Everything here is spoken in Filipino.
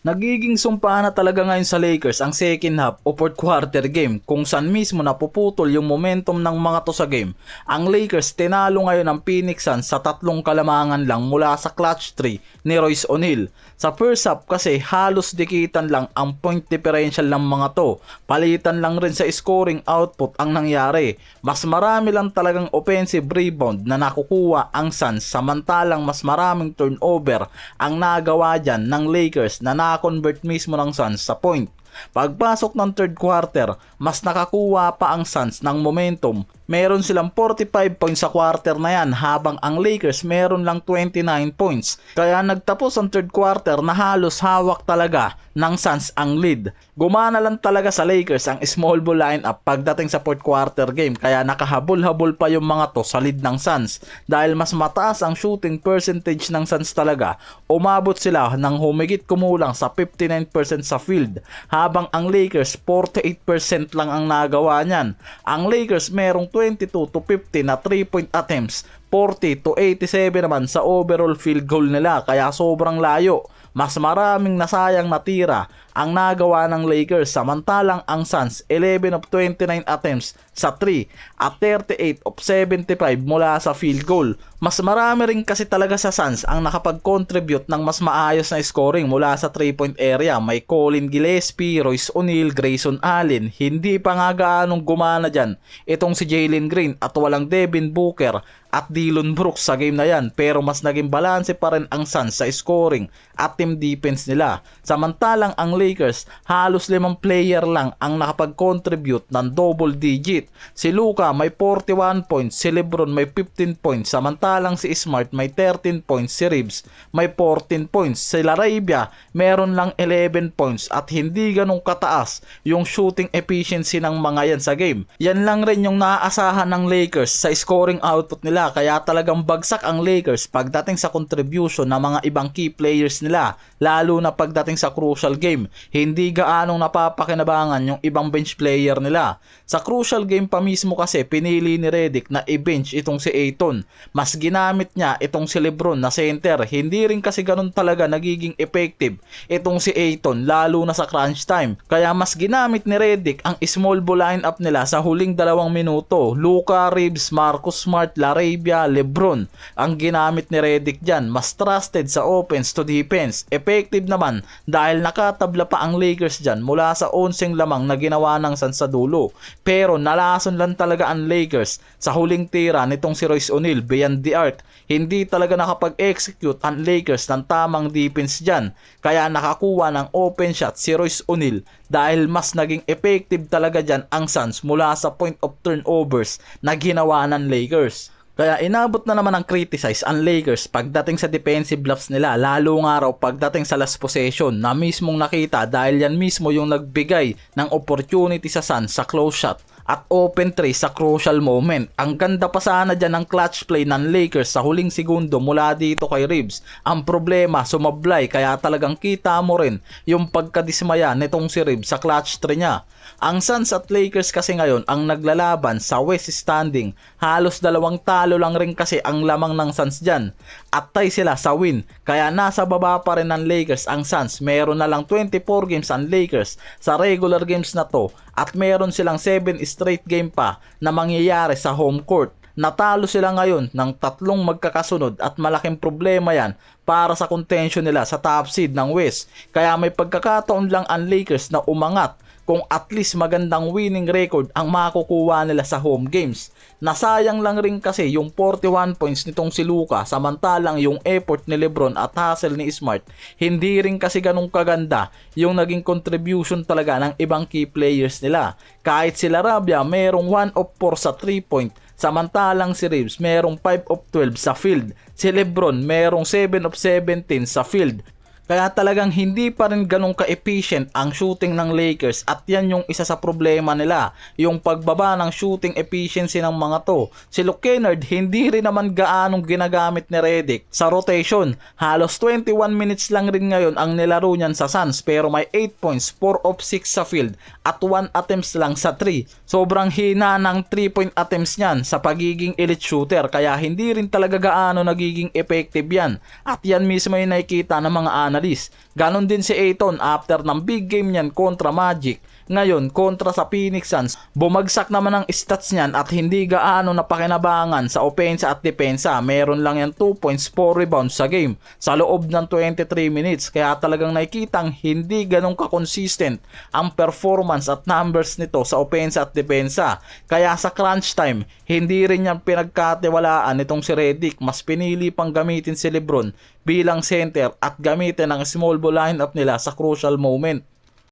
Nagiging sumpa na talaga ngayon sa Lakers ang second half o fourth quarter game kung saan mismo napuputol yung momentum ng mga to sa game. Ang Lakers tinalo ngayon ang Phoenix Suns sa 3 kalamangan lang mula sa clutch 3 ni Royce O'Neal. Sa first half kasi halos dikitan lang ang point differential ng mga to. Palitan lang rin sa scoring output ang nangyari. Mas marami lang talagang offensive rebound na nakukuha ang Suns samantalang mas maraming turnover ang nagawa dyan ng Lakers na convert mismo ng Suns sa point. Pagpasok ng third quarter, mas nakakuha pa ang Suns ng momentum. Meron silang 45 points sa quarter na yan habang ang Lakers meron lang 29 points. Kaya nagtapos ang third quarter na halos hawak talaga ng Suns ang lead. Gumana lang talaga sa Lakers ang small ball lineup pagdating sa fourth quarter game kaya nakahabol-habol pa yung mga to sa lead ng Suns. Dahil mas mataas ang shooting percentage ng Suns talaga, umabot sila ng humigit kumulang sa 59% sa field habang ang Lakers 48% lang ang nagawa niyan. Ang Lakers merong 22 to 50 na 3-point attempts, 40 to 87 naman sa overall field goal nila kaya sobrang layo. Mas maraming nasayang na tira ang nagawa ng Lakers samantalang ang Suns 11 of 29 attempts sa 3 at 38 of 75 mula sa field goal. Mas marami rin kasi talaga sa Suns ang nakapag-contribute ng mas maayos na scoring mula sa 3-point area. May Colin Gillespie, Royce O'Neal, Grayson Allen. Hindi pa nga gaanong gumana dyan itong si Jalen Green at walang Devin Booker at Dillon Brooks sa game na yan pero mas naging balanse pa rin ang Suns sa scoring at team defense nila. Samantalang ang Lakers halos 5 player lang ang nakapag-contribute ng double digit. Si Luka may 41 points, si LeBron may 15 points, samantalang si Smart may 13 points, si Reeves may 14 points, si Larabia meron lang 11 points at hindi ganong kataas yung shooting efficiency ng mga yan sa game. Yan lang rin yung naaasahan ng Lakers sa scoring output nila kaya talagang bagsak ang Lakers pagdating sa contribution ng mga ibang key players nila lalo na pagdating sa crucial game. Hindi gaanong napapakinabangan yung ibang bench player nila. Sa crucial game pa mismo kasi pinili ni Redick na i-bench itong si Ayton. Mas ginamit niya itong si LeBron na center. Hindi rin kasi ganun talaga nagiging effective itong si Ayton lalo na sa crunch time. Kaya mas ginamit ni Redick ang small ball lineup nila sa huling 2 minuto. Luka, Reeves, Marcus Smart, Larabia, LeBron ang ginamit ni Redick dyan. Mas trusted sa offense to defense. Effective naman dahil nakatabla pa ang Lakers dyan mula sa 11 lamang na ginawa ng Suns sa dulo. Pero nalason lang talaga ang Lakers sa huling tira nitong si Royce O'Neal beyond the arc. Hindi talaga nakapag-execute ang Lakers ng tamang defense dyan. Kaya nakakuha ng open shot si Royce O'Neal dahil mas naging effective talaga dyan ang Suns mula sa point of turnovers na ginawa ng Lakers. Kaya inabot na naman ang criticize ang Lakers pagdating sa defensive blocks nila lalo nga raw pagdating sa last possession na mismong nakita dahil yan mismo yung nagbigay ng opportunity sa Suns sa close shot at open three sa crucial moment. Ang ganda pa sana dyan ng clutch play ng Lakers sa huling segundo mula dito kay Reeves. Ang problema sumablay kaya talagang kita mo rin yung pagkadismaya nitong si Reeves sa clutch 3 niya. Ang Suns at Lakers kasi ngayon ang naglalaban sa West standing. Halos 2 talo lang rin kasi ang lamang ng Suns dyan. At tie sila sa win. Kaya nasa baba pa rin ng Lakers ang Suns. Meron na lang 24 games ang Lakers sa regular games na to. At meron silang 7 straight game pa na mangyayari sa home court. Natalo sila ngayon ng 3 magkakasunod at malaking problema yan para sa contention nila sa top seed ng West. Kaya may pagkakataon lang ang Lakers na umangat kung at least magandang winning record ang makukuha nila sa home games. Nasayang lang rin kasi yung 41 points nitong si Luka samantalang yung effort ni LeBron at hustle ni Smart hindi rin kasi ganun kaganda yung naging contribution talaga ng ibang key players nila. Kahit si Larabia merong 1 of 4 sa 3-point samantalang si Reeves merong 5 of 12 sa field. Si LeBron merong 7 of 17 sa field. Kaya talagang hindi pa rin ganun ka-efficient ang shooting ng Lakers at yan yung isa sa problema nila, yung pagbaba ng shooting efficiency ng mga to. Si Luke Kennard hindi rin naman gaanong ginagamit ni Redick sa rotation. Halos 21 minutes lang rin ngayon ang nilaro niyan sa Suns pero may 8 points, 4 of 6 sa field at 1 attempts lang sa 3. Sobrang hina ng 3-point attempts niyan sa pagiging elite shooter kaya hindi rin talaga gaano nagiging effective yan. At yan mismo yung nakikita ng mga analyst Ganon din si Ayton after ng big game niyan kontra Magic. Ngayon, kontra sa Phoenix Suns, bumagsak naman ang stats niyan at hindi gaano napakinabangan sa opensa at depensa. Meron lang yan 2 points, 4 rebounds sa game sa loob ng 23 minutes. Kaya talagang nakikitang hindi ganun ka-consistent ang performance at numbers nito sa opensa at depensa. Kaya sa crunch time, hindi rin yan pinagkatiwalaan nitong si Redick. Mas pinili pang gamitin si LeBron bilang center at gamitin ang small ball lineup nila sa crucial moment.